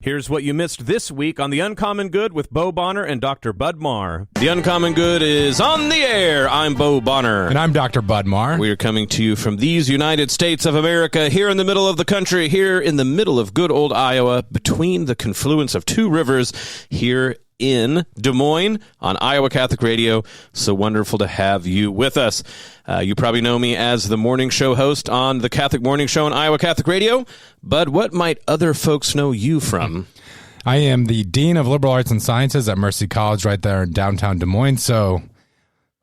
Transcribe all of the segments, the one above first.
Here's what you missed this week on The Uncommon Good with Bo Bonner and Dr. Bud Marr. The Uncommon Good is on the air. I'm Bo Bonner. And I'm Dr. Bud Marr. We are coming to you from these United States of America, here in the middle of the country, here in the middle of good old Iowa, between the confluence of two rivers, here in Des Moines on Iowa Catholic Radio. So wonderful to have you with us. You probably know me as the morning show host on the Catholic Morning Show on Iowa Catholic Radio. Bud, what might other folks know you from? I am the Dean of Liberal Arts and Sciences at Mercy College right there in downtown Des Moines. So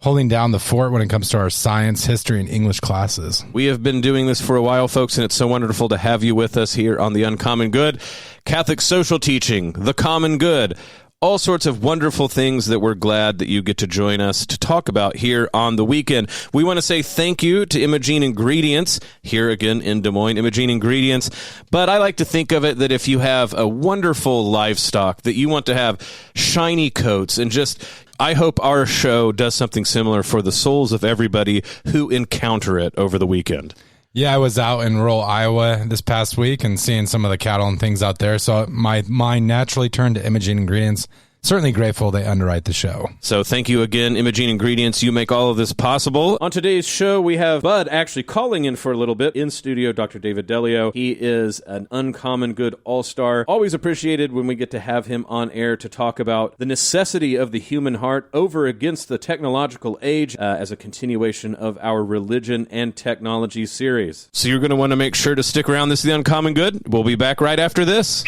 holding down the fort when it comes to our science, history, and English classes. We have been doing this for a while, folks, and it's so wonderful to have you with us here on The Uncommon Good. Catholic social teaching, the common good, all sorts of wonderful things that we're glad that you get to join us to talk about here on the weekend. We want to say thank you to Imogene Ingredients, here again in Des Moines, Imogene Ingredients. But I like to think of it that if you have a wonderful livestock, that you want to have shiny coats and just... I hope our show does something similar for the souls of everybody who encounter it over the weekend. Yeah, I was out in rural Iowa this past week and seeing some of the cattle and things out there, so my mind naturally turned to Imogene Ingredients. Certainly grateful they underwrite the show. So thank you again, Imogene Ingredients. You make all of this possible. On today's show, we have Bud actually calling in for a little bit. In studio, Dr. David Delio. He is an Uncommon Good All-Star. Always appreciated when we get to have him on air to talk about the necessity of the human heart over against the technological age as a continuation of our religion and technology series. So you're going to want to make sure to stick around. This is the Uncommon Good. We'll be back right after this.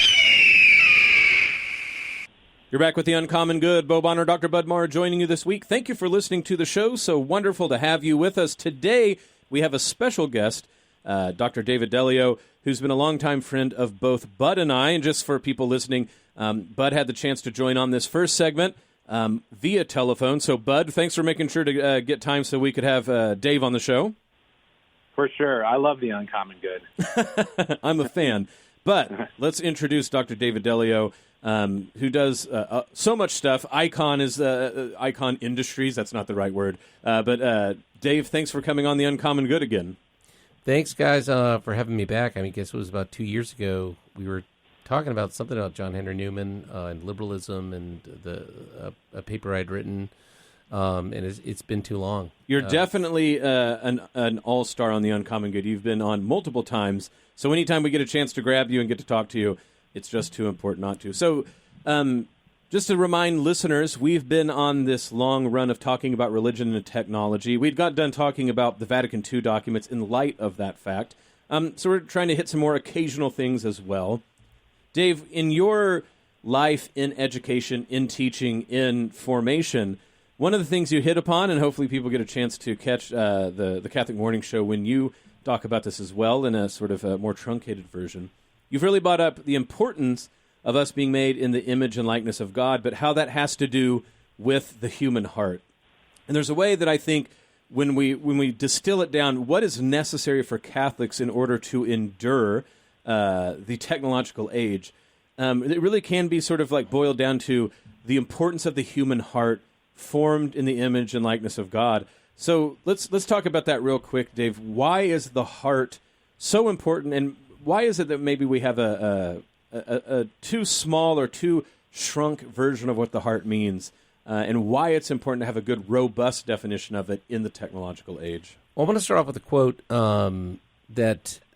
You're back with The Uncommon Good. Bo Bonner, Dr. Bud Marr joining you this week. Thank you for listening to the show. So wonderful to have you with us. Today, we have a special guest, Dr. David Delio, who's been a longtime friend of both Bud and I. And just for people listening, Bud had the chance to join on this first segment via telephone. So, Bud, thanks for making sure to get time so we could have Dave on the show. For sure. I love The Uncommon Good. I'm a fan. But let's introduce Dr. David Delio, who does so much stuff. Icon is Icon Industries. That's not the right word. But Dave, thanks for coming on The Uncommon Good again. Thanks, guys, for having me back. I guess it was about 2 years ago. We were talking about something about John Henry Newman and liberalism and a paper I'd written. And it's been too long. You're definitely an all-star on The Uncommon Good. You've been on multiple times. So anytime we get a chance to grab you and get to talk to you, it's just too important not to. So just to remind listeners, we've been on this long run of talking about religion and technology. We'd got done talking about the Vatican II documents in light of that fact. So we're trying to hit some more occasional things as well. Dave, in your life, in education, in teaching, in formation, one of the things you hit upon, and hopefully people get a chance to catch the Catholic Morning Show when you talk about this as well in a sort of a more truncated version, you've really brought up the importance of us being made in the image and likeness of God, but how that has to do with the human heart. And there's a way that I think when we distill it down, what is necessary for Catholics in order to endure the technological age, it really can be sort of like boiled down to the importance of the human heart formed in the image and likeness of God. So let's talk about that real quick, Dave. Why is the heart so important, and why is it that maybe we have a too small or too shrunk version of what the heart means, and why it's important to have a good, robust definition of it in the technological age? Well, I want to start off with a quote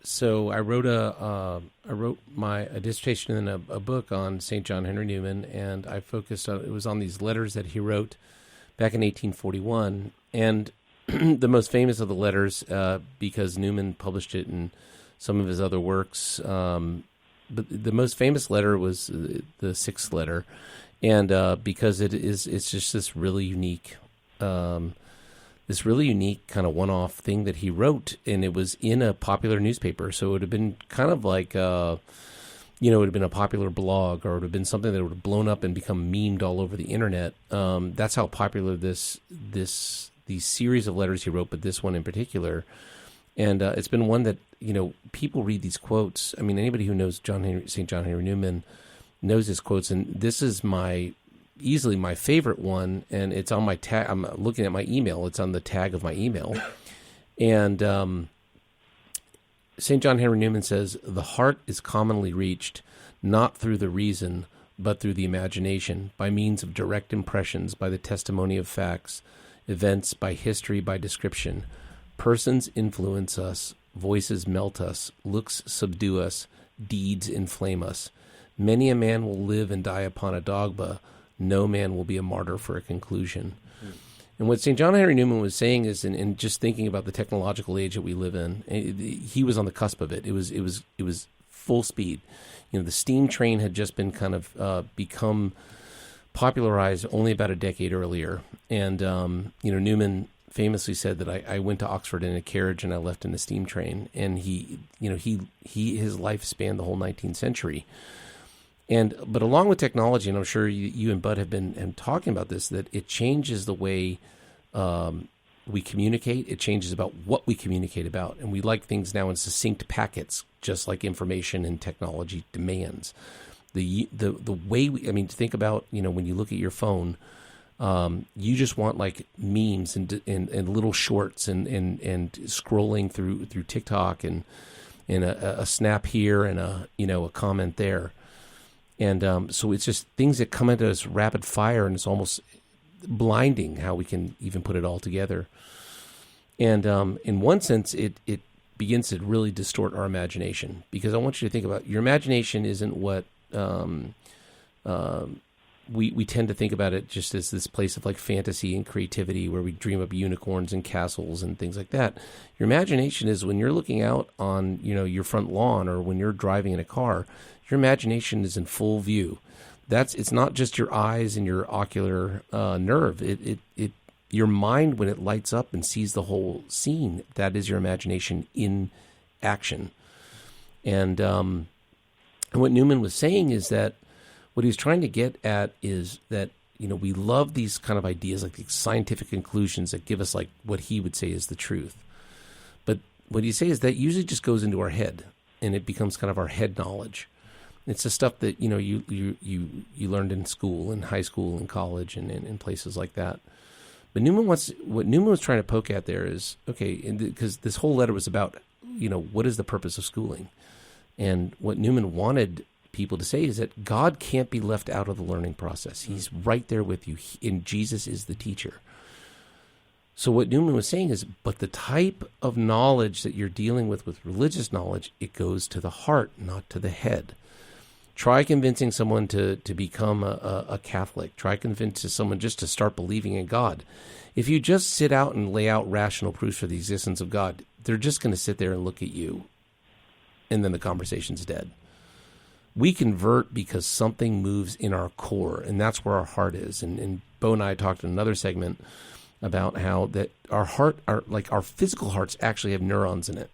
So I wrote a dissertation in a book on St. John Henry Newman, and I focused on, it was on these letters that he wrote back in 1841, and the most famous of the letters, because Newman published it in some of his other works, but the most famous letter was the sixth letter, and because it's just this really unique kind of one-off thing that he wrote, and it was in a popular newspaper, so it would have been kind of like it would have been a popular blog, or it would have been something that would have blown up and become memed all over the internet. That's how popular these series of letters he wrote, but this one in particular. And it's been one that, people read these quotes. I mean, anybody who knows St. John Henry Newman knows his quotes, and this is easily my favorite one, and it's on my tag. I'm looking at my email. It's on the tag of my email. And St. John Henry Newman says, "The heart is commonly reached not through the reason, but through the imagination, by means of direct impressions, by the testimony of facts, events, by history, by description. Persons influence us, voices melt us, looks subdue us, deeds inflame us. Many a man will live and die upon a dogma. No man will be a martyr for a conclusion. And what St. John Henry Newman was saying is, in just thinking about the technological age that we live in, he was on the cusp of it. It was full speed. The steam train had just been kind of become popularized only about a decade earlier. And Newman famously said that I went to Oxford in a carriage and I left in the steam train. And his life spanned the whole 19th century. But along with technology, and I'm sure you and Bud have been talking about this, that it changes the way we communicate. It changes about what we communicate about. And we like things now in succinct packets, just like information and technology demands. The way think about, when you look at your phone, you just want like memes and little shorts and scrolling through TikTok and a snap here and a comment there. And so it's just things that come at us rapid fire, and it's almost blinding how we can even put it all together. And in one sense, it begins to really distort our imagination, because I want you to think about your imagination isn't what we tend to think about it just as this place of like fantasy and creativity where we dream up unicorns and castles and things like that. Your imagination is when you're looking out on your front lawn, or when you're driving in a car. Your imagination is in full view. It's not just your eyes and your ocular nerve. Your mind, when it lights up and sees the whole scene, that is your imagination in action. And what Newman was saying is that what he's trying to get at is that we love these kind of ideas, like these scientific conclusions that give us like what he would say is the truth. But what he says is that usually just goes into our head, and it becomes kind of our head knowledge. It's the stuff that you learned in school, in high school, and college, and in places like that. But what Newman was trying to poke at there is, okay, because this whole letter was about what is the purpose of schooling, and what Newman wanted people to say is that God can't be left out of the learning process. He's right there with you, and Jesus is the teacher. So what Newman was saying is, but the type of knowledge that you're dealing with religious knowledge, it goes to the heart, not to the head. Try convincing someone to become a Catholic. Try convincing someone just to start believing in God. If you just sit out and lay out rational proofs for the existence of God, they're just going to sit there and look at you, and then the conversation's dead. We convert because something moves in our core, and that's where our heart is. And Bo and I talked in another segment about how that our heart, our physical hearts actually have neurons in it.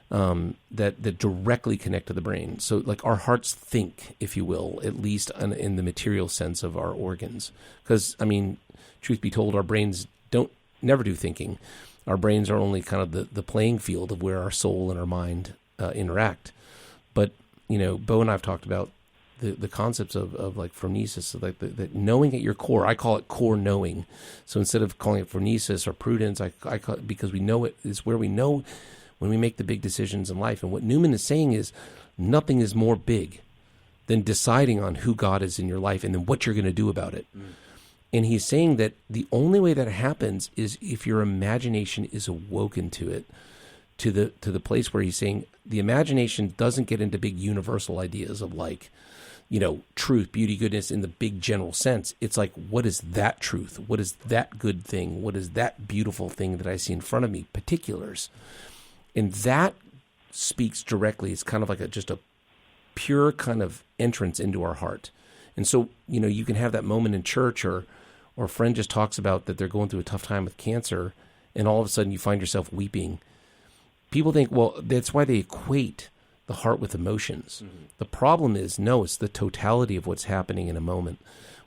That directly connect to the brain. So like our hearts think, if you will, at least in the material sense of our organs. Because, truth be told, our brains never do thinking. Our brains are only kind of the playing field of where our soul and our mind interact. But, Bo and I have talked about the concepts of like phronesis, so like the knowing at your core. I call it core knowing. So instead of calling it phronesis or prudence, I call it, because we know it is where we know when we make the big decisions in life. And what Newman is saying is nothing is more big than deciding on who God is in your life and then what you're going to do about it. And he's saying that the only way that happens is if your imagination is awoken to it, to the place where he's saying the imagination doesn't get into big universal ideas of like, truth, beauty, goodness in the big general sense. It's like, what is that truth? What is that good thing? What is that beautiful thing that I see in front of me? Particulars. And that speaks directly. It's kind of like just a pure kind of entrance into our heart. And so, you can have that moment in church, or a friend just talks about that they're going through a tough time with cancer, and all of a sudden you find yourself weeping. People think, well, that's why they equate the heart with emotions. Mm-hmm. The problem is, no, it's the totality of what's happening in a moment.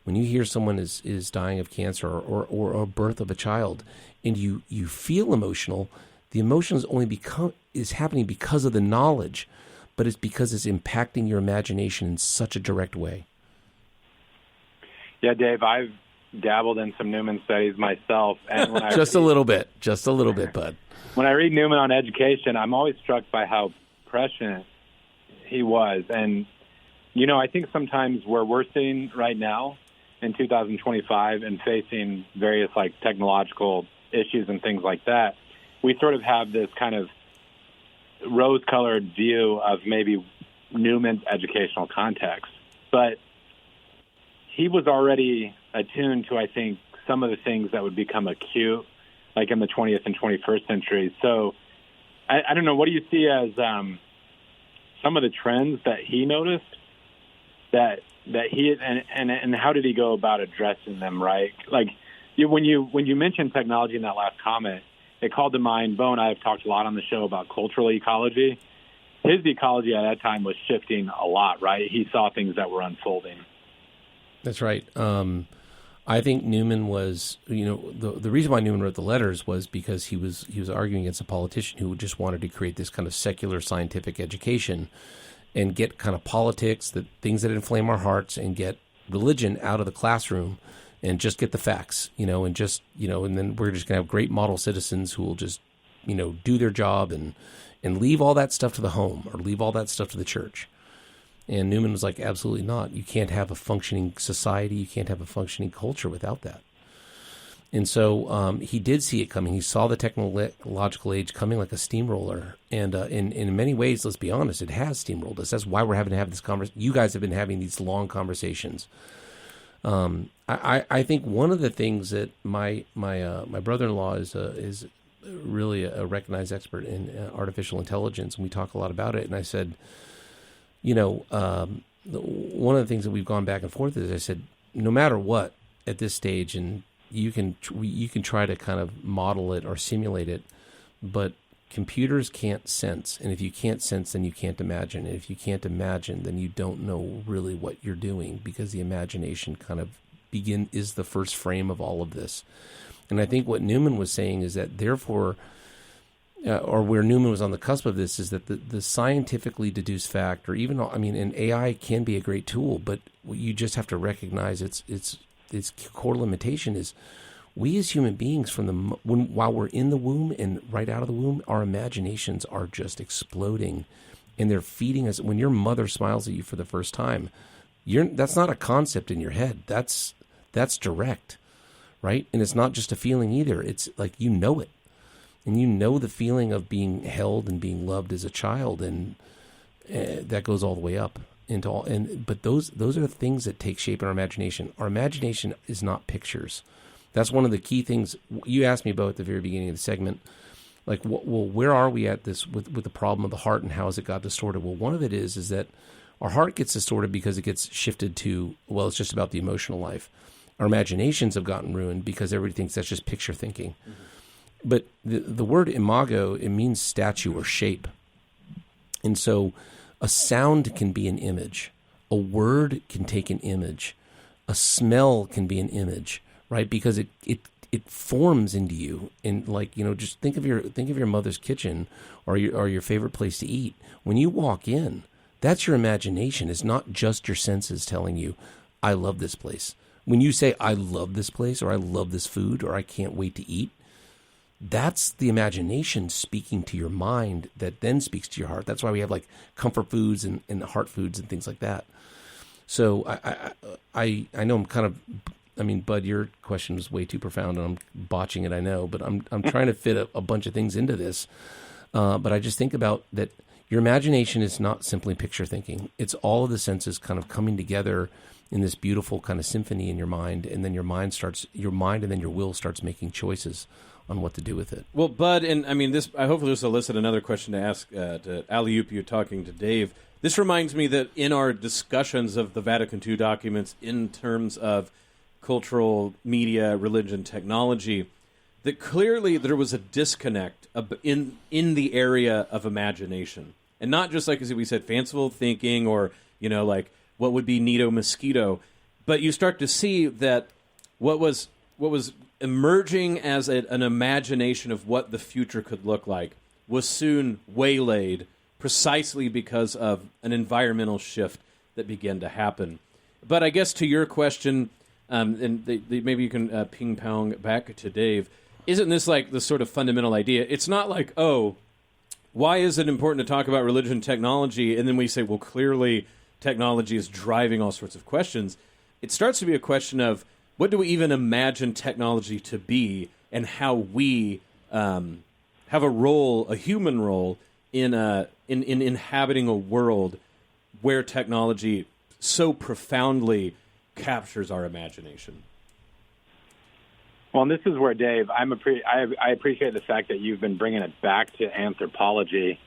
When you hear someone is dying of cancer or a birth of a child, and you feel emotional, the emotion is happening because of the knowledge, but it's because it's impacting your imagination in such a direct way. Yeah, Dave, I've dabbled in some Newman studies myself. And when just a little bit, bud. When I read Newman on education, I'm always struck by how prescient he was. And, I think sometimes where we're sitting right now in 2025 and facing various like technological issues and things like that, we sort of have this kind of rose-colored view of maybe Newman's educational context. But he was already attuned to, I think, some of the things that would become acute, like in the 20th and 21st century. So I don't know, what do you see as some of the trends that he noticed that he and how did he go about addressing them, right? Like when you mentioned technology in that last comment, it called to mind, Bo and I have talked a lot on the show about cultural ecology. His ecology at that time was shifting a lot, right? He saw things that were unfolding. That's right. I think Newman was, the reason why Newman wrote the letters was because he was arguing against a politician who just wanted to create this kind of secular scientific education and get kind of politics, the things that inflame our hearts, and get religion out of the classroom and just get the facts, and just, and then we're just going to have great model citizens who will just, do their job and leave all that stuff to the home or leave all that stuff to the church. And Newman was like, absolutely not. You can't have a functioning society. You can't have a functioning culture without that. And so he did see it coming. He saw the technological age coming like a steamroller. And in many ways, let's be honest, it has steamrolled us. That's why we're having to have this conversation. You guys have been having these long conversations. I think one of the things that my brother-in-law is really a recognized expert in artificial intelligence, and we talk a lot about it. And I said, one of the things that we've gone back and forth is I said, no matter what at this stage, and you can try to kind of model it or simulate it, but computers can't sense. And if you can't sense, then you can't imagine. And if you can't imagine, then you don't know really what you're doing, because the imagination kind of is the first frame of all of this. And I think what Newman was saying is that therefore, or where Newman was on the cusp of this, is that the scientifically deduced fact, or even, and AI can be a great tool, but you just have to recognize its core limitation is we as human beings while we're in the womb and right out of the womb, our imaginations are just exploding, and they're feeding us. When your mother smiles at you for the first time, that's not a concept in your head. That's direct, right? And it's not just a feeling either. It's like it. And the feeling of being held and being loved as a child, and that goes all the way up into all. But those are the things that take shape in our imagination. Our imagination is not pictures. That's one of the key things you asked me about at the very beginning of the segment. Like, well, where are we at this with the problem of the heart, and how has it got distorted? Well, one of it is that our heart gets distorted because it gets shifted to, well, it's just about the emotional life. Our imaginations have gotten ruined because everybody thinks that's just picture thinking. Mm-hmm. But the word imago, it means statue or shape. And so a sound can be an image. A word can take an image. A smell can be an image, right? Because it forms into you. And just think of your mother's kitchen or your favorite place to eat. When you walk in, that's your imagination. It's not just your senses telling you, I love this place. When you say, I love this place, or I love this food, or I can't wait to eat, that's the imagination speaking to your mind that then speaks to your heart. That's why we have like comfort foods and heart foods and things like that. So I know I'm kind of, Bud, your question was way too profound and I'm botching it, I know, but I'm trying to fit a bunch of things into this. But I just think about that your imagination is not simply picture thinking. It's all of the senses kind of coming together in this beautiful kind of symphony in your mind, and then your mind and then your will starts making choices on what to do with it. Well, Bud, and hopefully this will elicit another question to ask to alley-oop you talking to Dave. This reminds me that in our discussions of the Vatican II documents in terms of cultural media, religion, technology, that clearly there was a disconnect in the area of imagination. And not just like, as we said, fanciful thinking or, like what would be Nito Mosquito, but you start to see that what was emerging as an imagination of what the future could look like was soon waylaid precisely because of an environmental shift that began to happen. But I guess to your question, and maybe you can ping-pong back to Dave, isn't this like the sort of fundamental idea? It's not like, why is it important to talk about religion and technology? And then we say, well, clearly technology is driving all sorts of questions, it starts to be a question of what do we even imagine technology to be, and how we have a human role in inhabiting a world where technology so profoundly captures our imagination. Well, and this is where, Dave, I appreciate the fact that you've been bringing it back to anthropology.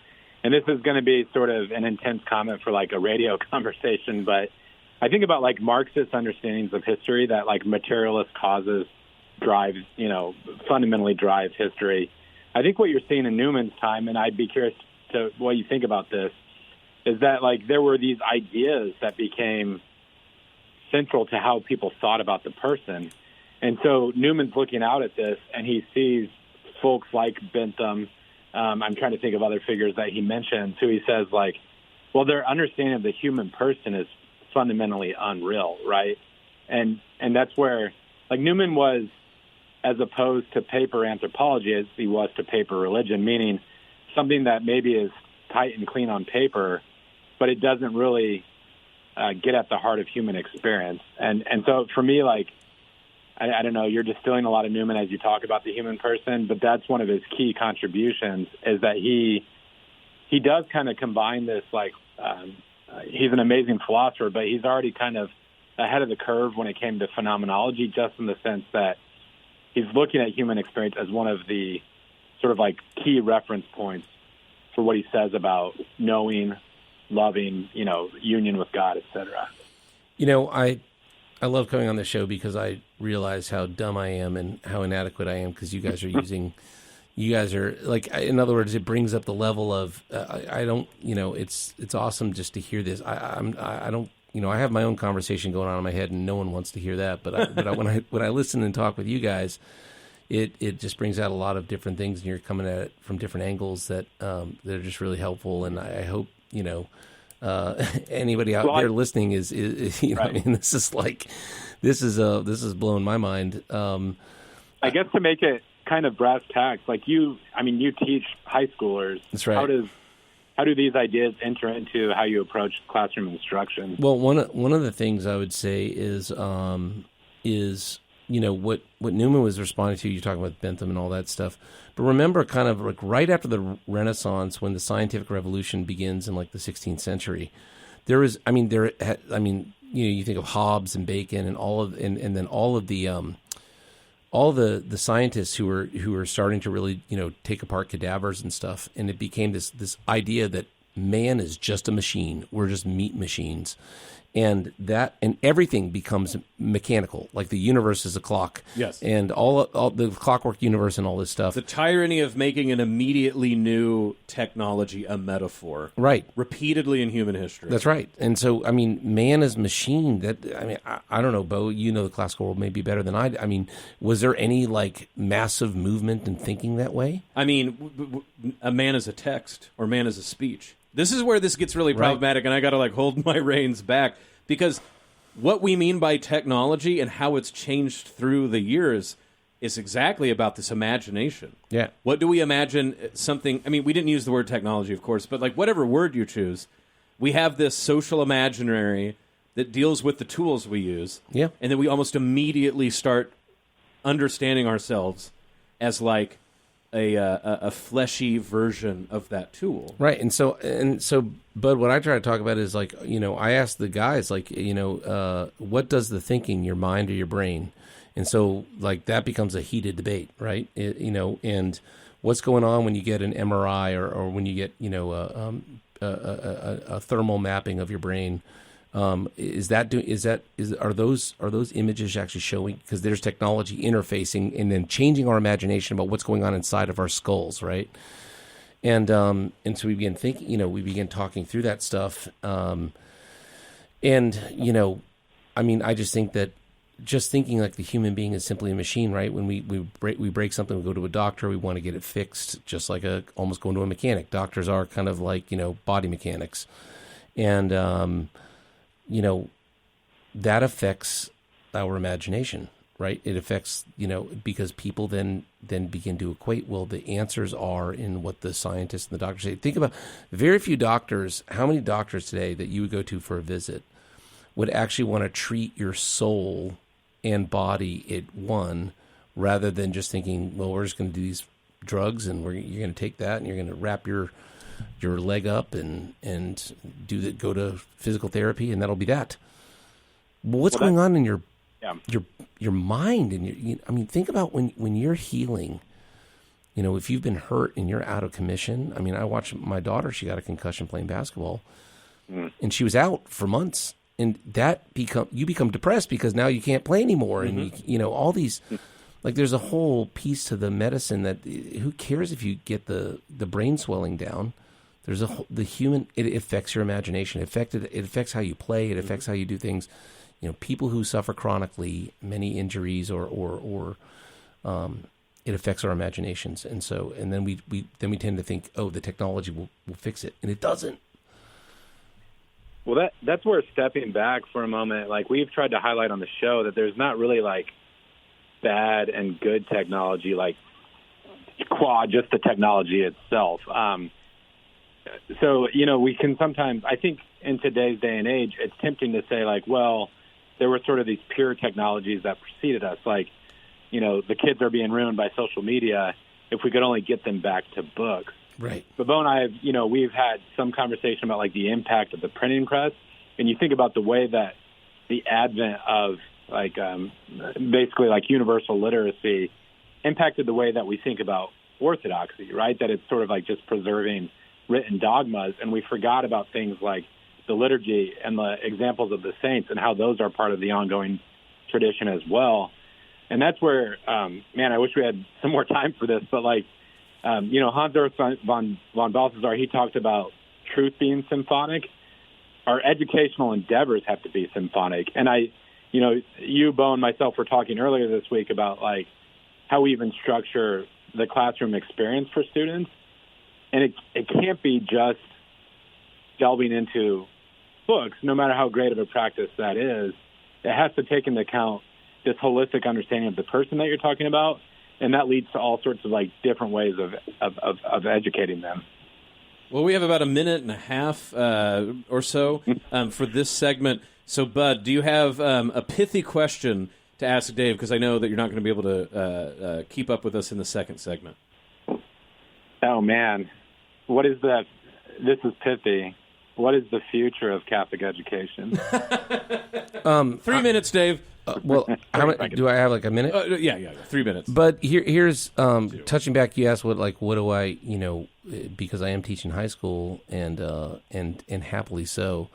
And this is going to be sort of an intense comment for like a radio conversation, but I think about like Marxist understandings of history that like materialist causes fundamentally drive history. I think what you're seeing in Newman's time, and I'd be curious to what you think about this, is that like there were these ideas that became central to how people thought about the person. And so Newman's looking out at this, and he sees folks like Bentham. I'm trying to think of other figures that he mentions, who he says, like, well, their understanding of the human person is fundamentally unreal, right? And that's where, like, Newman was, as opposed to paper anthropology, as he was to paper religion, meaning something that maybe is tight and clean on paper, but it doesn't really get at the heart of human experience. And so for me, like, I don't know, you're distilling a lot of Newman as you talk about the human person, but that's one of his key contributions, is that he does kind of combine this, like, he's an amazing philosopher, but he's already kind of ahead of the curve when it came to phenomenology, just in the sense that he's looking at human experience as one of the sort of like key reference points for what he says about knowing, loving, union with God, etc. I love coming on the show because I realize how dumb I am and how inadequate I am, because you guys are like, in other words, it brings up the level of, I don't, it's awesome just to hear this. I don't, I have my own conversation going on in my head and no one wants to hear that. But when I listen and talk with you guys, it just brings out a lot of different things, and you're coming at it from different angles that are just really helpful. And I hope, anybody out there listening is right. I mean, this is blowing my mind. I guess to make it kind of brass tacks, like you teach high schoolers. That's right. How do these ideas enter into how you approach classroom instruction? Well, one of the things I would say is what Newman was responding to. You're talking about Bentham and all that stuff. But remember, kind of like right after the Renaissance, when the scientific revolution begins in like the 16th century, you think of Hobbes and Bacon and then all of the scientists who were starting to really take apart cadavers and stuff, and it became this idea that man is just a machine. We're just meat machines. And everything becomes mechanical, like the universe is a clock. Yes. And all the clockwork universe and all this stuff. The tyranny of making an immediately new technology a metaphor. Right. Repeatedly in human history. That's right. And so, man is machine. I don't know, Bo, the classical world may be better than I mean, was there any, like, massive movement in thinking that way? I mean, a man is a text, or man is a speech. This is where this gets really problematic, and I got to hold my reins back, because what we mean by technology and how it's changed through the years is exactly about this imagination. Yeah. What do we imagine something? I mean, we didn't use the word technology, of course, but whatever word you choose, we have this social imaginary that deals with the tools we use. Yeah. And then we almost immediately start understanding ourselves as like a fleshy version of that tool. Right. And so, Bud, what I try to talk about is I ask the guys, what does the thinking, your mind or your brain? And so, that becomes a heated debate, right? And what's going on when you get an MRI or when you get, a thermal mapping of your brain? Are those images actually showing? Because there's technology interfacing and then changing our imagination about what's going on inside of our skulls, right? And so we begin thinking, we begin talking through that stuff. I just think that just thinking like the human being is simply a machine, right? When we break something, we go to a doctor, we want to get it fixed, just like almost going to a mechanic. Doctors are kind of like, body mechanics. And, that affects our imagination, right? It affects, because people then begin to equate, well, the answers are in what the scientists and the doctors say. Think about very few doctors, how many doctors today that you would go to for a visit would actually want to treat your soul and body at one, rather than just thinking, well, we're just going to do these drugs and you're going to take that and you're going to wrap your leg up and go to physical therapy and that'll be that. What's going on in your mind and think about when you're healing. If you've been hurt and you're out of commission. I watched my daughter; she got a concussion playing basketball, and she was out for months. And you become depressed because now you can't play anymore, and all these. Like there's a whole piece to the medicine that who cares if you get the brain swelling down? There's it affects your imagination. It affects how you play. It affects how you do things. People who suffer chronically, many injuries or it affects our imaginations. And then we tend to think, oh, the technology will fix it. And it doesn't. Well, that's where stepping back for a moment, like we've tried to highlight on the show that there's not really like bad and good technology, like just the technology itself. So, we can sometimes, I think in today's day and age, it's tempting to say like, well, there were sort of these pure technologies that preceded us. Like, the kids are being ruined by social media. If we could only get them back to books. Right. But Bo and I have, we've had some conversation about like the impact of the printing press. And you think about the way that the advent of like basically like universal literacy impacted the way that we think about orthodoxy, right? That it's sort of like just preserving written dogmas. And we forgot about things like the liturgy and the examples of the saints and how those are part of the ongoing tradition as well. And that's where, I wish we had some more time for this, but like, Hans-Urs von Balthasar, he talked about truth being symphonic. Our educational endeavors have to be symphonic. And you, Bo, and myself were talking earlier this week about like how we even structure the classroom experience for students. And it can't be just delving into books, no matter how great of a practice that is. It has to take into account this holistic understanding of the person that you're talking about. And that leads to all sorts of like different ways of educating them. Well, we have about a minute and a half or so for this segment. So, Bud, do you have a pithy question to ask Dave? Because I know that you're not going to be able to keep up with us in the second segment. Oh, man. What is that? This is pithy. What is the future of Catholic education? 3 minutes, Dave. Do I have like a minute? Yeah, 3 minutes. But here's touching back. You asked what do I, because I am teaching high school and happily so.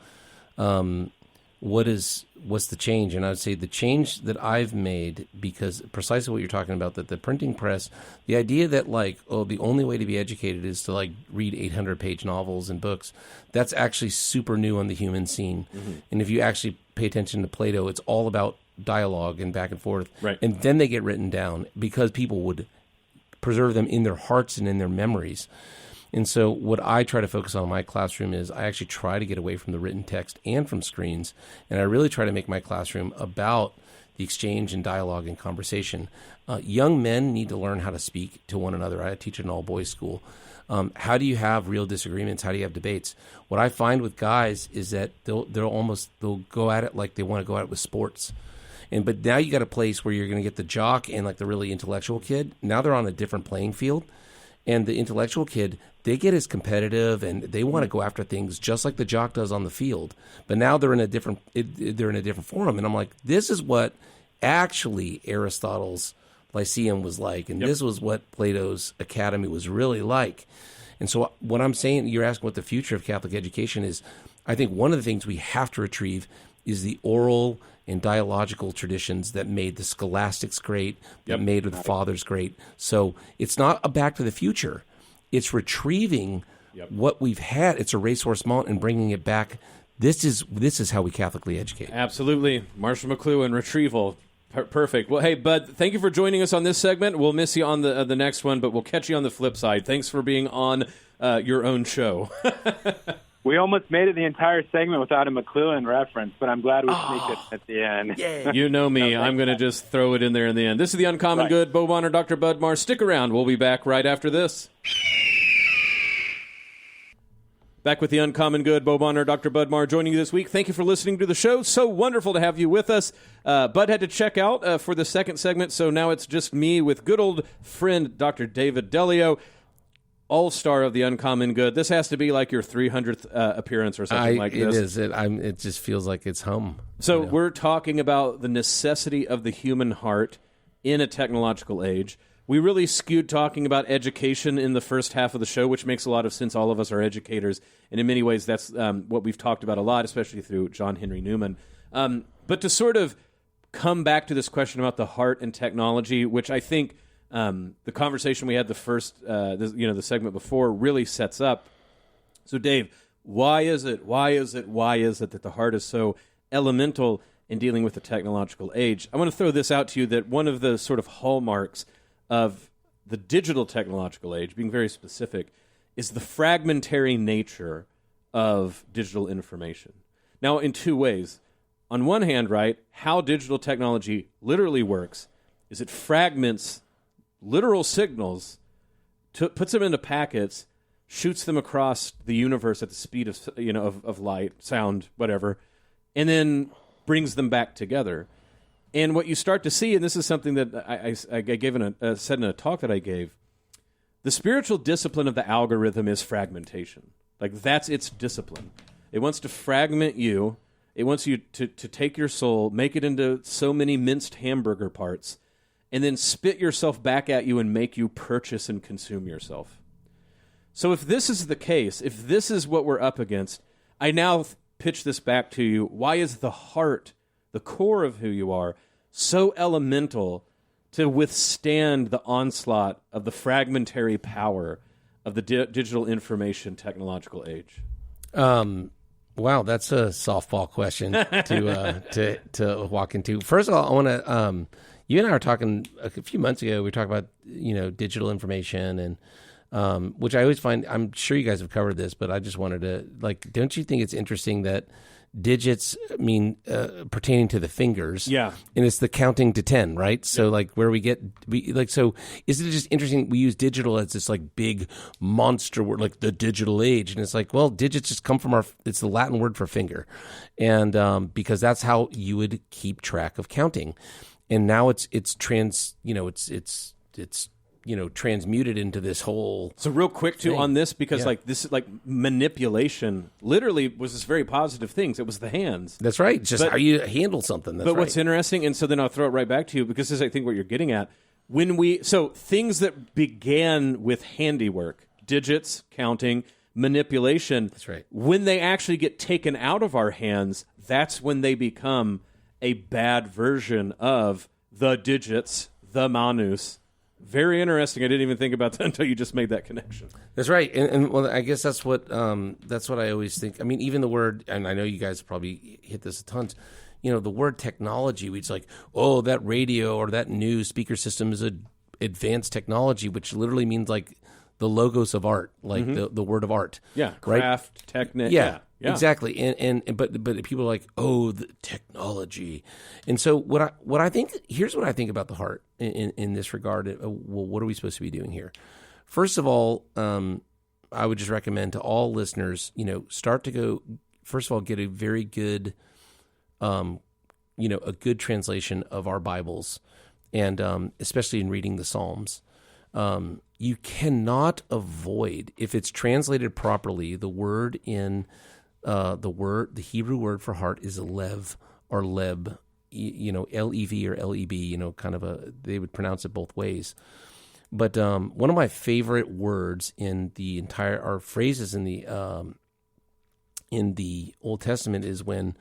What's the change? And I would say the change that I've made, because precisely what you're talking about, that the printing press, the idea that the only way to be educated is to like read 800-page novels and books, that's actually super new on the human scene. Mm-hmm. And if you actually pay attention to Plato, it's all about dialogue and back and forth. Right. And then they get written down because people would preserve them in their hearts and in their memories. And so what I try to focus on in my classroom is I actually try to get away from the written text and from screens. And I really try to make my classroom about the exchange and dialogue and conversation. Young men need to learn how to speak to one another. I teach at an all-boys school. How do you have real disagreements? How do you have debates? What I find with guys is that they'll go at it like they want to go at it with sports. But now you got a place where you're going to get the jock and like the really intellectual kid. Now they're on a different playing field. And the intellectual kid, they get as competitive and they want to go after things just like the jock does on the field. But now they're in a different forum. And I'm like, this is what actually Aristotle's Lyceum was like. And This was what Plato's Academy was really like. And so what I'm saying, you're asking what the future of Catholic education is. I think one of the things we have to retrieve is the oral and dialogical traditions that made the scholastics great, that made the fathers great. So it's not a back to the future. It's retrieving what we've had. It's a racehorse mount and bringing it back. This is how we Catholically educate. Absolutely. Marshall McLuhan, retrieval. Perfect. Well, hey, Bud, thank you for joining us on this segment. We'll miss you on the next one, but we'll catch you on the flip side. Thanks for being on your own show. We almost made it the entire segment without a McLuhan reference, but I'm glad we sneaked it at the end. Yeah. You know me. I'm going to just throw it in there in the end. This is The Uncommon Good. Bo Bonner, Dr. Budmar. Stick around. We'll be back right after this. Back with The Uncommon Good. Bo Bonner, Dr. Budmar joining you this week. Thank you for listening to the show. So wonderful to have you with us. Bud had to check out for the second segment, so now it's just me with good old friend Dr. David Delio, All-Star of The Uncommon Good. This has to be like your 300th appearance or something like this. It is. It just feels like it's home. So we're talking about the necessity of the human heart in a technological age. We really skewed talking about education in the first half of the show, which makes a lot of sense. All of us are educators, and in many ways that's what we've talked about a lot, especially through John Henry Newman. But to sort of come back to this question about the heart and technology, which I think the conversation we had the segment before really sets up. So, Dave, why is it that the heart is so elemental in dealing with the technological age? I want to throw this out to you, that one of the sort of hallmarks of the digital technological age, being very specific, is the fragmentary nature of digital information. Now, in two ways. On one hand, right, how digital technology literally works is it fragments literal signals, puts them into packets, shoots them across the universe at the speed of light, sound, whatever, and then brings them back together. And what you start to see, and this is something that I gave said in a talk that I gave, the spiritual discipline of the algorithm is fragmentation. Like, that's its discipline. It wants to fragment you. It wants you to take your soul, make it into so many minced hamburger parts, and then spit yourself back at you and make you purchase and consume yourself. So if this is the case, if this is what we're up against, I now pitch this back to you. Why is the heart, the core of who you are, so elemental to withstand the onslaught of the fragmentary power of the digital information technological age? Wow, that's a softball question to walk into. First of all, I want to. You and I were talking a few months ago. We talked about digital information, and which I always find. I'm sure you guys have covered this, but I just wanted to Don't you think it's interesting that digits mean pertaining to the fingers? Yeah, and it's the counting to 10, right? So so is it just interesting? We use digital as this big monster word, like the digital age, and it's well, digits just come from it's the Latin word for finger, and because that's how you would keep track of counting. And now it's transmuted into this whole. So real quick too thing on this, because this is manipulation literally was this very positive things. It was the hands. That's right. Just how you handle something. That's what's interesting, and so then I'll throw it right back to you, because this is, I think, what you're getting at. So things that began with handiwork, digits, counting, manipulation. That's right. When they actually get taken out of our hands, that's when they become a bad version of the digits, the manus. Very interesting. I didn't even think about that until you just made that connection. That's right, and well, I guess that's what I always think. I mean, even the word, and I know you guys probably hit this a ton. The word technology, it's oh, that radio or that new speaker system is an advanced technology, which literally means the logos of art, the word of art. Yeah, craft, right? technique. Yeah. Exactly, but people are oh, the technology, and so what I think, here's what I think about the heart in this regard. Well, what are we supposed to be doing here? First of all, I would just recommend to all listeners, start to go. First of all, get a very good, a good translation of our Bibles, and especially in reading the Psalms. You cannot avoid, if it's translated properly, the word in. The Hebrew word for heart is lev or leb, L-E-V or L-E-B, they would pronounce it both ways. But one of my favorite words in the or phrases in the Old Testament is when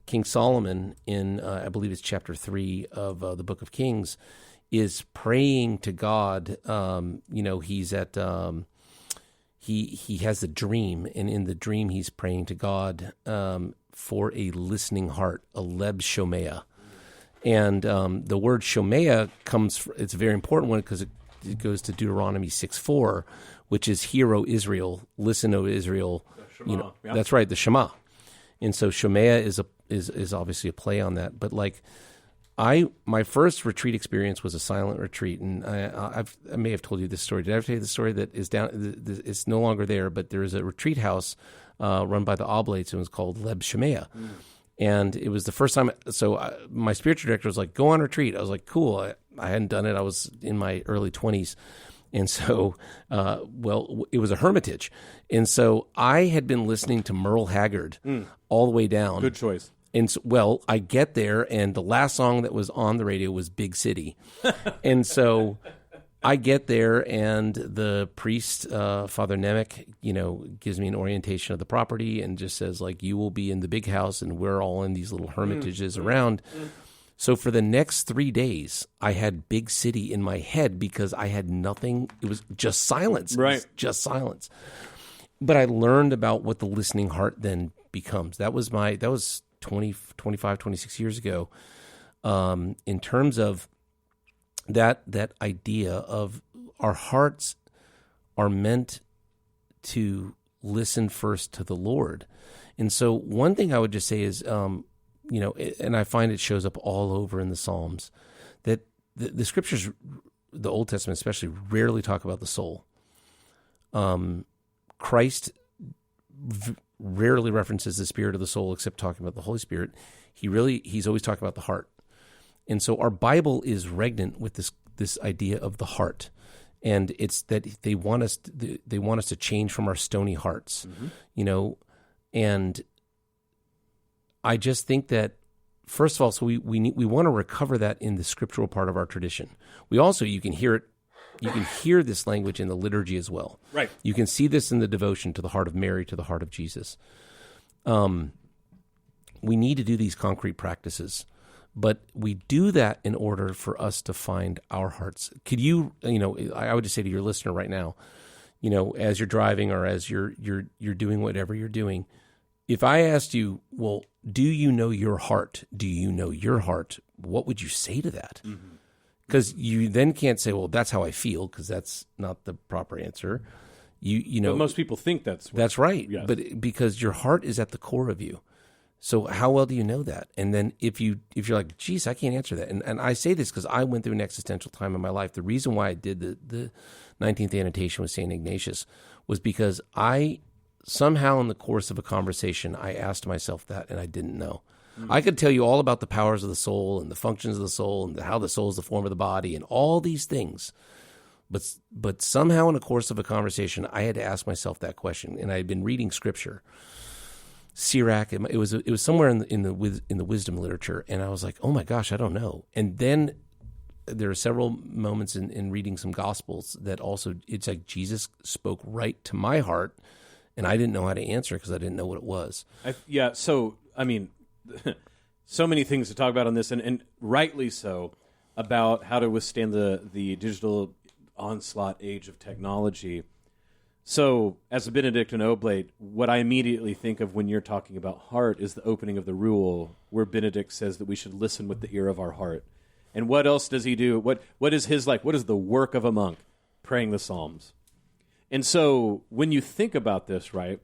King Solomon in, I believe it's chapter 3 of the book of Kings, is praying to God. He's at... He has a dream, and in the dream he's praying to God for a listening heart, a leb shomea. And the word shomea it's a very important one because it goes to Deuteronomy 6:4, which is, "Hear, O Israel, listen, O Israel, Shema, yeah. That's right, the Shema. And so Shemaiah is obviously a play on that. But like my first retreat experience was a silent retreat, and I may have told you this story. Did I ever tell you the story that is down? It's no longer there, but there is a retreat house run by the Oblates, and it was called Leb Shemaiah. And it was the first time. So my spiritual director was like, "Go on retreat." I was like, "Cool." I hadn't done it. I was in my early 20s. And so, it was a hermitage. And so I had been listening to Merle Haggard all the way down. Good choice. And so, I get there, and the last song that was on the radio was Big City. And so I get there, and the priest, Father Nemec, gives me an orientation of the property and just says, like, you will be in the big house, and we're all in these little hermitages around. So for the next 3 days, I had Big City in my head because I had nothing. It was just silence. Right. It was just silence. But I learned about what the listening heart then becomes. That was 25, 26 years ago. In terms of that idea of our hearts are meant to listen first to the Lord. And so one thing I would just say is, and I find it shows up all over in the Psalms, that the scriptures, the Old Testament especially, rarely talk about the soul. Christ rarely references the spirit of the soul except talking about the Holy Spirit. He's always talking about the heart. And so our Bible is regnant with this idea of the heart. And it's that they want us to change from our stony hearts, and I just think that, first of all, so we want to recover that in the scriptural part of our tradition. We also, you can hear this language in the liturgy as well. Right. You can see this in the devotion to the heart of Mary, to the heart of Jesus. We need to do these concrete practices, but we do that in order for us to find our hearts. Could you, I would just say to your listener right now, as you're driving or as you're doing whatever you're doing, if I asked you, well, do you know your heart? Do you know your heart? What would you say to that? Because you then can't say, well, that's how I feel, because that's not the proper answer. But most people think that's right. Yes. But because your heart is at the core of you. So how well do you know that? And then if you're like, geez, I can't answer that. And I say this because I went through an existential time in my life. The reason why I did the 19th annotation with St. Ignatius was because somehow in the course of a conversation, I asked myself that, and I didn't know. I could tell you all about the powers of the soul and the functions of the soul and how the soul is the form of the body and all these things. But somehow in the course of a conversation, I had to ask myself that question, and I had been reading scripture. Sirach, it was somewhere in the wisdom literature, and I was like, oh my gosh, I don't know. And then there are several moments in reading some gospels that also, it's like Jesus spoke right to my heart, and I didn't know how to answer because I didn't know what it was. So many things to talk about on this, and rightly so, about how to withstand the digital onslaught age of technology. So, as a Benedictine Oblate, what I immediately think of when you're talking about heart is the opening of the Rule, where Benedict says that we should listen with the ear of our heart. And what else does he do? What is the work of a monk? Praying the Psalms. And so, when you think about this, right,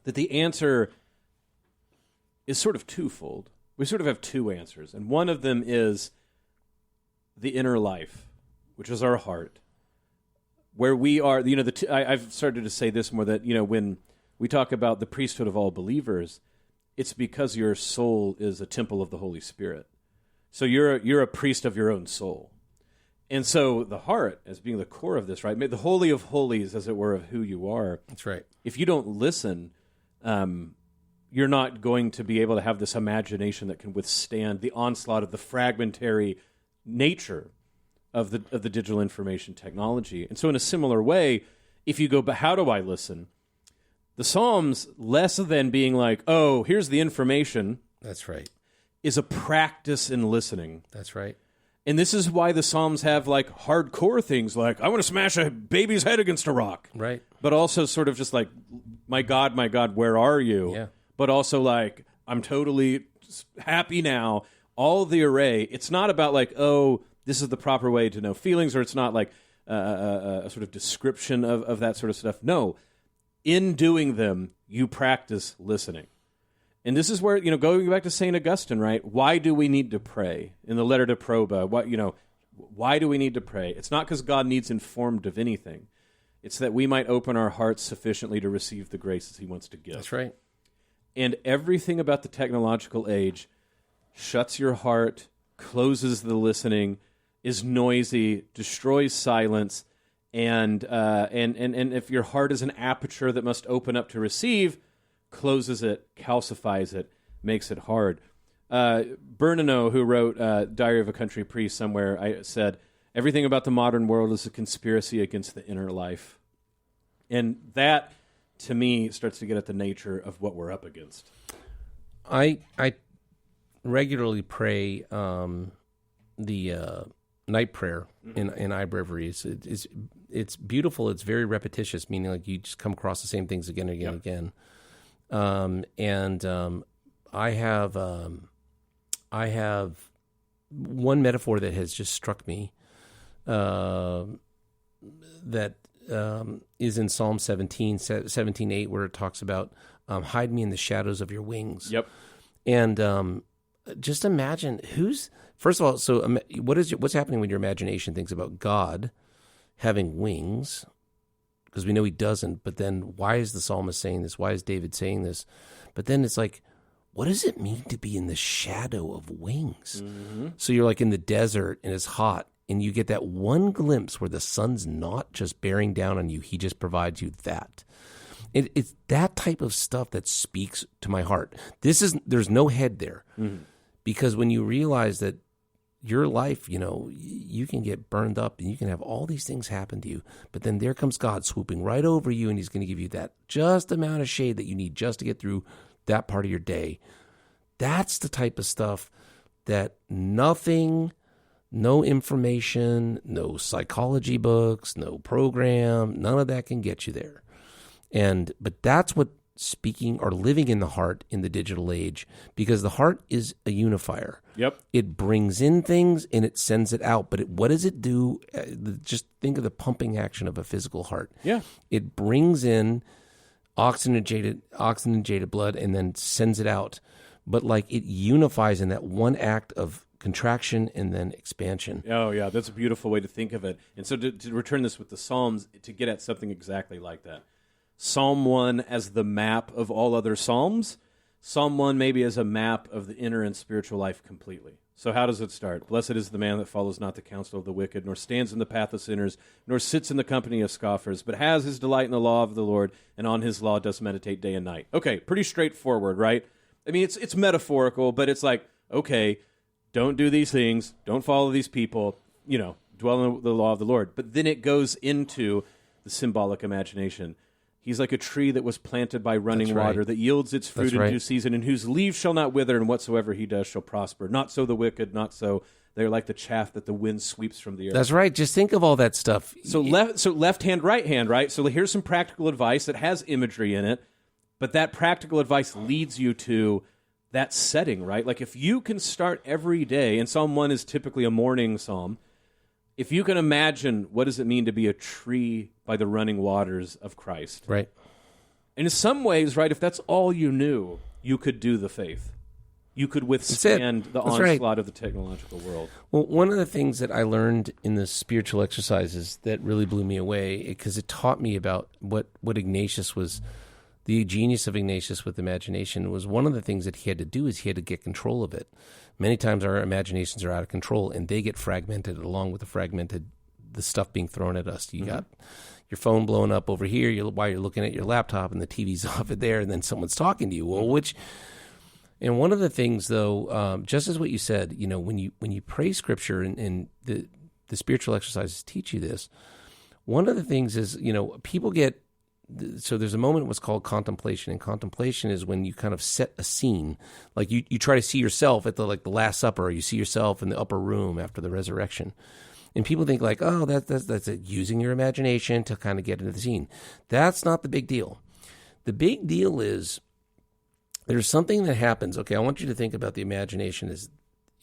that the answer is sort of twofold. We sort of have two answers. And one of them is the inner life, which is our heart, where we are, I've started to say this more, that, when we talk about the priesthood of all believers, it's because your soul is a temple of the Holy Spirit. So you're a priest of your own soul. And so the heart, as being the core of this, right, the holy of holies, as it were, of who you are. That's right. If you don't listen, you're not going to be able to have this imagination that can withstand the onslaught of the fragmentary nature of the digital information technology. And so in a similar way, if you go, but how do I listen? The Psalms, less than being like, oh, here's the information. That's right. Is a practice in listening. That's right. And this is why the Psalms have like hardcore things like, I want to smash a baby's head against a rock. Right. But also sort of just like, my God, where are you? Yeah. But also like, I'm totally happy now. All the array. It's not about like, oh, this is the proper way to know feelings, or it's not like a sort of description of that sort of stuff. No, in doing them, you practice listening. And this is where, going back to St. Augustine, right? Why do we need to pray? In the letter to Proba, why do we need to pray? It's not because God needs informed of anything. It's that we might open our hearts sufficiently to receive the graces he wants to give. That's right. And everything about the technological age shuts your heart, closes the listening, is noisy, destroys silence, and if your heart is an aperture that must open up to receive, closes it, calcifies it, makes it hard. Bernino, who wrote Diary of a Country Priest somewhere, said, everything about the modern world is a conspiracy against the inner life. And that, to me, starts to get at the nature of what we're up against. I regularly pray the night prayer in I Breviaries. It's beautiful. It's very repetitious, meaning like you just come across the same things again and again and again. I have one metaphor that has just struck me that is in Psalm 17:8, where it talks about hide me in the shadows of your wings. Yep. And just imagine first of all, so what's happening when your imagination thinks about God having wings? Because we know he doesn't, but then why is the psalmist saying this? Why is David saying this? But then it's like, what does it mean to be in the shadow of wings? Mm-hmm. So you're like in the desert and it's hot, and you get that one glimpse where the sun's not just bearing down on you. He just provides you that. It's that type of stuff that speaks to my heart. There's no head there. Mm-hmm. Because when you realize that your life, you can get burned up and you can have all these things happen to you, but then there comes God swooping right over you, and he's going to give you that just amount of shade that you need just to get through that part of your day. That's the type of stuff that nothing, no information, no psychology books, no program, none of that can get you there. But that's what speaking or living in the heart in the digital age, because the heart is a unifier. Yep. It brings in things and it sends it out. But what does it do? Just think of the pumping action of a physical heart. Yeah. It brings in oxygenated blood and then sends it out. But like it unifies in that one act of contraction and then expansion. Oh, yeah. That's a beautiful way to think of it. And so to return this with the Psalms, to get at something exactly like that. Psalm 1 as the map of all other Psalms. Psalm 1 maybe as a map of the inner and spiritual life completely. So how does it start? Blessed is the man that follows not the counsel of the wicked, nor stands in the path of sinners, nor sits in the company of scoffers, but has his delight in the law of the Lord, and on his law does meditate day and night. Okay, pretty straightforward, right? I mean, it's metaphorical, but it's like, okay, don't do these things, don't follow these people, dwell in the law of the Lord. But then it goes into the symbolic imagination. He's like a tree that was planted by running water, that yields its fruit in due season, and whose leaves shall not wither, and whatsoever he does shall prosper. Not so the wicked, not so. They're like the chaff that the wind sweeps from the earth. That's right. Just think of all that stuff. So left hand, right hand, right? So here's some practical advice that has imagery in it, but that practical advice leads you to that setting, right? Like if you can start every day, and Psalm 1 is typically a morning psalm, if you can imagine what does it mean to be a tree by the running waters of Christ. Right. And in some ways, right, if that's all you knew, you could do the faith. You could withstand the onslaught of the technological world. Well, one of the things that I learned in the spiritual exercises that really blew me away, because it taught me about what Ignatius was, the genius of Ignatius with imagination, was one of the things that he had to do is he had to get control of it. Many times our imaginations are out of control, and they get fragmented along with the stuff being thrown at us. You got your phone blowing up over here while you're looking at your laptop, and the TV's off it there, and then someone's talking to you. Well, and one of the things, though, just as what you said, when you pray Scripture and the spiritual exercises teach you this, one of the things is, people get. So there's a moment what's called contemplation, and contemplation is when you kind of set a scene. Like you try to see yourself at the Last Supper, or you see yourself in the upper room after the resurrection. And people think like, oh, that's using your imagination to kind of get into the scene. That's not the big deal. The big deal is there's something that happens. Okay, I want you to think about the imagination as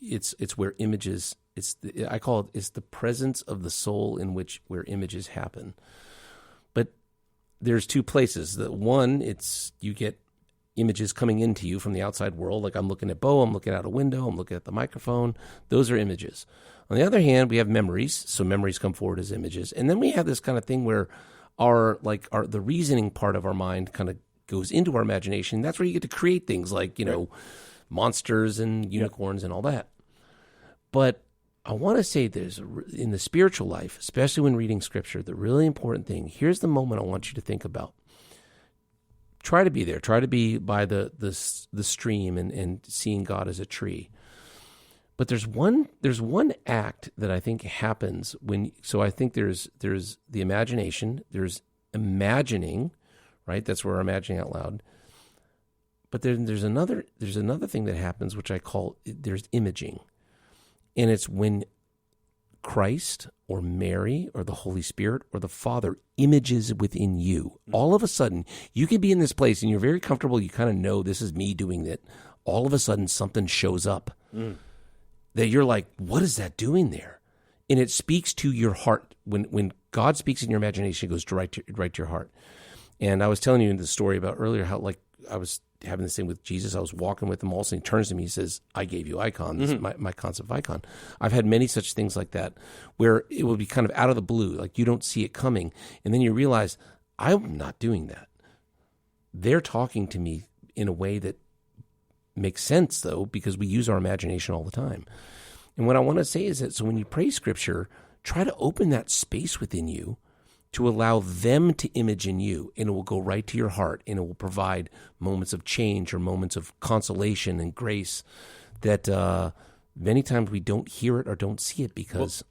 it's where images. I call it it's the presence of the soul in where images happen. But there's two places. The one, it's you get images coming into you from the outside world. Like I'm looking at Bo, I'm looking out a window, I'm looking at the microphone. Those are images. On the other hand, we have memories. So memories come forward as images. And then we have this kind of thing where the reasoning part of our mind kind of goes into our imagination. That's where you get to create things like, monsters and unicorns and all that. But I want to say in the spiritual life, especially when reading scripture, the really important thing, here's the moment I want you to think about. Try to be there. Try to be by the stream and seeing God as a tree. But there's one act that I think happens so I think there's the imagination, there's imagining, right? That's where we're imagining out loud. But then there's another thing that happens, which I call there's imaging. And it's when Christ or Mary or the Holy Spirit or the Father images within you. All of a sudden, you can be in this place and you're very comfortable. You kind of know this is me doing it. All of a sudden, something shows up that you're like, what is that doing there? And it speaks to your heart. When God speaks in your imagination, it goes right to your heart. And I was telling you in the story about earlier how like I was having this thing with Jesus. I was walking with him. All of a sudden he turns to me. He says, I gave you icon. This is my concept of icon. I've had many such things like that where it will be kind of out of the blue. Like you don't see it coming. And then you realize, I'm not doing that. They're talking to me in a way that makes sense, though, because we use our imagination all the time. And what I want to say is that so when you pray scripture, try to open that space within you to allow them to image in you, and it will go right to your heart, and it will provide moments of change or moments of consolation and grace that many times we don't hear it or don't see it because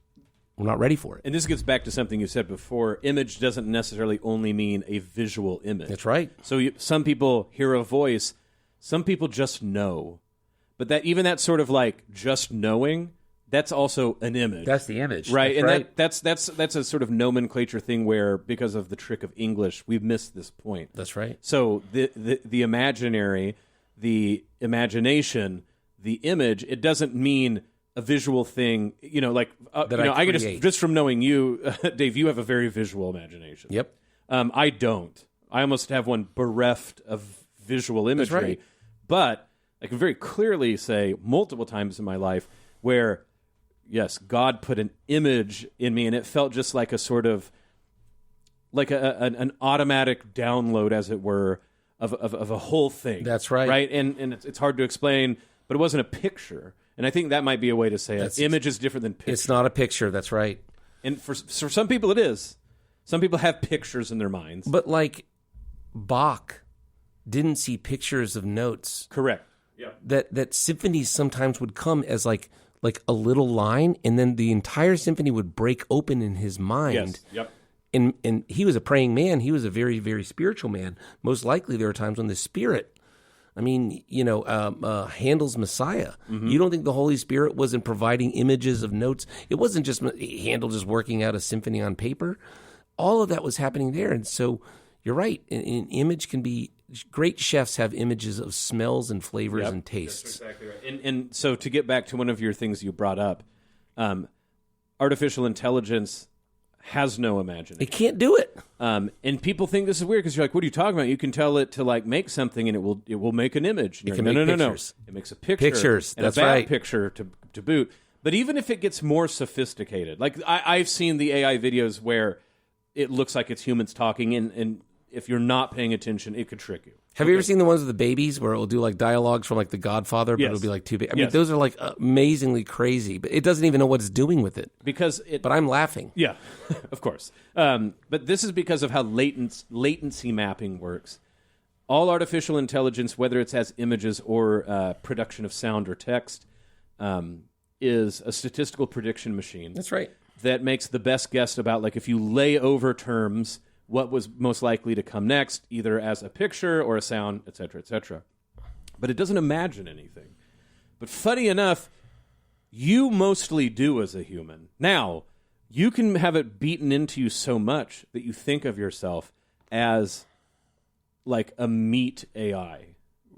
we're not ready for it. And this gets back to something you said before. Image doesn't necessarily only mean a visual image. That's right. So some people hear a voice, some people just know. But that sort of like just knowing, that's also an image. That's the image. Right. That's and right. that's a sort of nomenclature thing where, because of the trick of English, we've missed this point. That's right. So the imaginary, the imagination, the image, it doesn't mean a visual thing, I could just from knowing you, Dave, you have a very visual imagination. Yep. I don't. I almost have one bereft of visual imagery. That's right. But I can very clearly say multiple times in my life where, yes, God put an image in me, and it felt just like a sort of, like an automatic download, as it were, of a whole thing. That's right. Right? And it's hard to explain, but it wasn't a picture. And I think that might be a way to say it. Image is different than picture. It's not a picture. That's right. And for some people it is. Some people have pictures in their minds. But like Bach didn't see pictures of notes. Correct. Yeah. That symphonies sometimes would come as like a little line, and then the entire symphony would break open in his mind. Yes. Yep. And he was a praying man. He was a very, very spiritual man. Most likely there are times when the Spirit, Handel's Messiah. Mm-hmm. You don't think the Holy Spirit wasn't providing images of notes? It wasn't just Handel just working out a symphony on paper. All of that was happening there. And so you're right. An image can be, great chefs have images of smells and flavors and tastes. That's exactly right. And so to get back to one of your things you brought up, artificial intelligence has no imagination. It can't do it. And people think this is weird because you're like, what are you talking about? You can tell it to like make something and it will make an image. It can make pictures. No. It makes a picture. Pictures. And that's a bad right. picture to boot. But even if it gets more sophisticated, like I've seen the AI videos where it looks like it's humans talking, and if you're not paying attention, it could trick you. Have you ever seen the ones with the babies where it will do like dialogues from like The Godfather, but it'll be like two babies? I mean, those are like amazingly crazy, but it doesn't even know what it's doing with it. But I'm laughing. Yeah, of course. But this is because of how latency mapping works. All artificial intelligence, whether it's as images or production of sound or text, is a statistical prediction machine. That's right. That makes the best guess about, like, if you lay over terms, what was most likely to come next, either as a picture or a sound, et cetera, et cetera. But it doesn't imagine anything. But funny enough, you mostly do as a human. Now, you can have it beaten into you so much that you think of yourself as like a meat AI.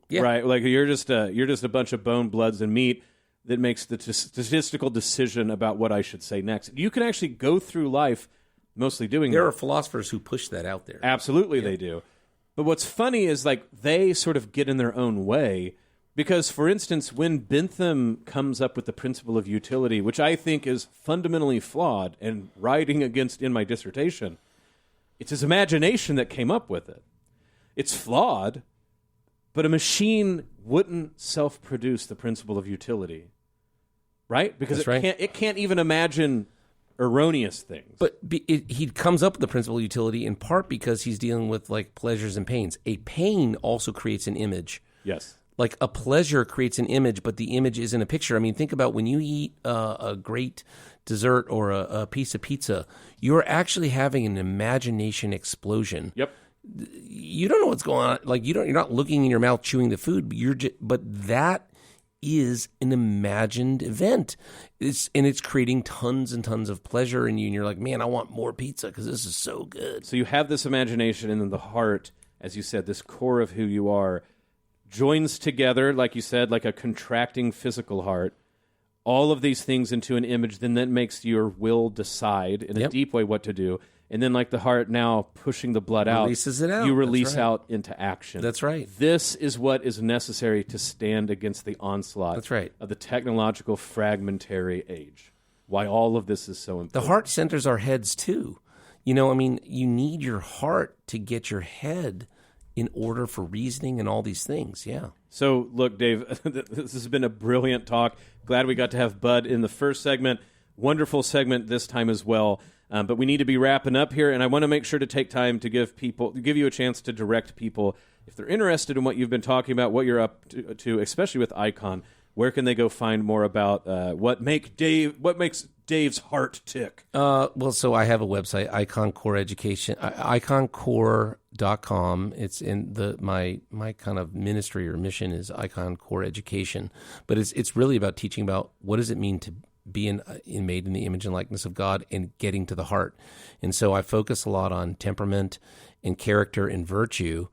Yeah. Right? Like you're just a bunch of bone, bloods, and meat that makes the statistical decision about what I should say next. You can actually go through life mostly doing There that. are philosophers who push that out there. Absolutely, they do. But what's funny is like they sort of get in their own way because, for instance, when Bentham comes up with the principle of utility, which I think is fundamentally flawed and writing against in my dissertation, it's his imagination that came up with it. It's flawed, but a machine wouldn't self-produce the principle of utility, right? Because it can't even imagine erroneous things. But he comes up with the principle of utility in part because he's dealing with like pleasures and pains. A pain also creates an image. Yes. Like a pleasure creates an image, but the image isn't a picture. I mean, think about when you eat a great dessert or a piece of pizza, you're actually having an imagination explosion. Yep. You don't know what's going on. Like you're not looking in your mouth chewing the food, but that is an imagined event. It's creating tons and tons of pleasure in you, and you're like, man, I want more pizza because this is so good. So you have this imagination, and then the heart, as you said, this core of who you are, joins together, like you said, like a contracting physical heart, all of these things into an image, then that makes your will decide in a deep way what to do. And then like the heart now pushing the blood out, releases it out. You release out into action. That's right. This is what is necessary to stand against the onslaught That's right. of the technological fragmentary age. Why all of this is so important. The heart centers our heads too. You know, I mean, you need your heart to get your head in order for reasoning and all these things. Yeah. So, look, Dave, this has been a brilliant talk. Glad we got to have Bud in the first segment. Wonderful segment this time as well. But we need to be wrapping up here, and I want to make sure to take time to give you a chance to direct people, if they're interested in what you've been talking about, what you're up to, especially with Icon. Where can they go find more about what makes Dave's heart tick? Well, so I have a website, Icon Core Education, iconcore.com. It's in my kind of ministry or mission is Icon Core Education, but it's really about teaching about what does it mean to be made in the image and likeness of God and getting to the heart. And so I focus a lot on temperament and character and virtue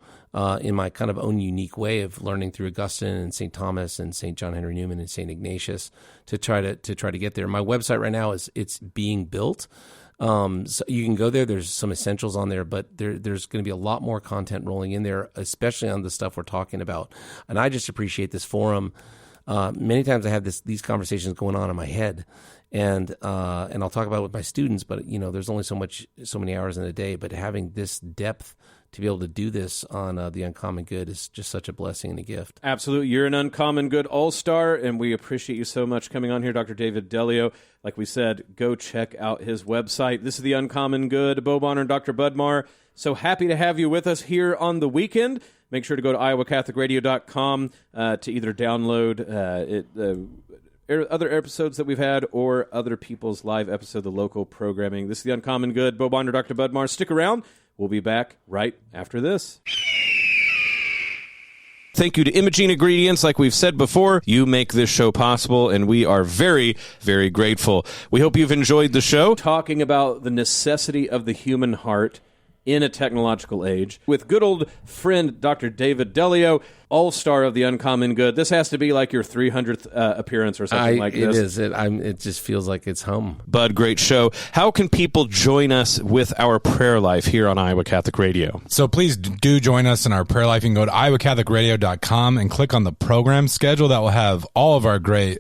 in my kind of own unique way of learning through Augustine and St. Thomas and St. John Henry Newman and St. Ignatius to try to get there. My website right now it's being built. So you can go there. There's some essentials on there, but there's going to be a lot more content rolling in there, especially on the stuff we're talking about. And I just appreciate this forum. Many times I have these conversations going on in my head, and I'll talk about it with my students. But there's only so many hours in a day. But having this depth to be able to do this on the Uncommon Good is just such a blessing and a gift. Absolutely, you're an Uncommon Good all-star, and we appreciate you so much coming on here, Dr. David Delio. Like we said, go check out his website. This is the Uncommon Good. Bo Bonner and Dr. Budmar. So happy to have you with us here on the weekend. Make sure to go to iowacatholicradio.com to either download other episodes that we've had or other people's live episode, the local programming. This is the Uncommon Good. Bo Bonner, Dr. Budmar. Stick around. We'll be back right after this. Thank you to Imaging Ingredients. Like we've said before, you make this show possible, and we are very, very grateful. We hope you've enjoyed the show. Talking about the necessity of the human heart in a technological age with good old friend Dr. David Delio, all-star of the Uncommon Good. This has to be like your 300th appearance or something like this. It is. It just feels like it's home. Bud, great show. How can people join us with our prayer life here on Iowa Catholic Radio? So please do join us in our prayer life. You can go to iowacatholicradio.com and click on the program schedule. That will have all of our great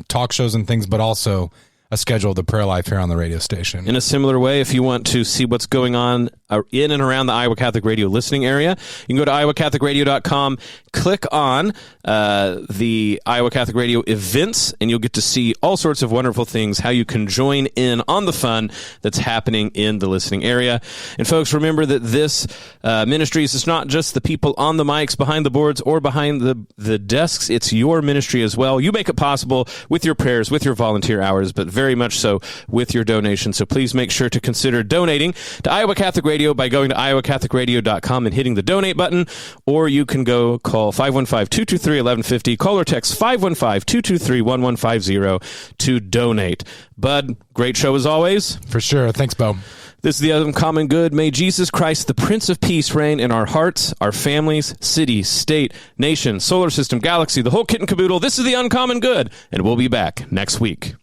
talk shows and things, but also a schedule of the prayer life here on the radio station. In a similar way, if you want to see what's going on in and around the Iowa Catholic Radio listening area, you can go to iowacatholicradio.com, click on the Iowa Catholic Radio events, and you'll get to see all sorts of wonderful things, how you can join in on the fun that's happening in the listening area. And folks, remember that this ministry is not just the people on the mics, behind the boards, or behind the desks. It's your ministry as well. You make it possible with your prayers, with your volunteer hours, but very much so with your donation. So please make sure to consider donating to Iowa Catholic Radio by going to iowacatholicradio.com and hitting the donate button, or you can go call 515-223-1150, call or text 515-223-1150 to donate. Bud, great show as always. For sure. Thanks, Bo. This is the Uncommon Good. May Jesus Christ, the Prince of Peace, reign in our hearts, our families, city, state, nation, solar system, galaxy, the whole kit and caboodle. This is the Uncommon Good, and we'll be back next week.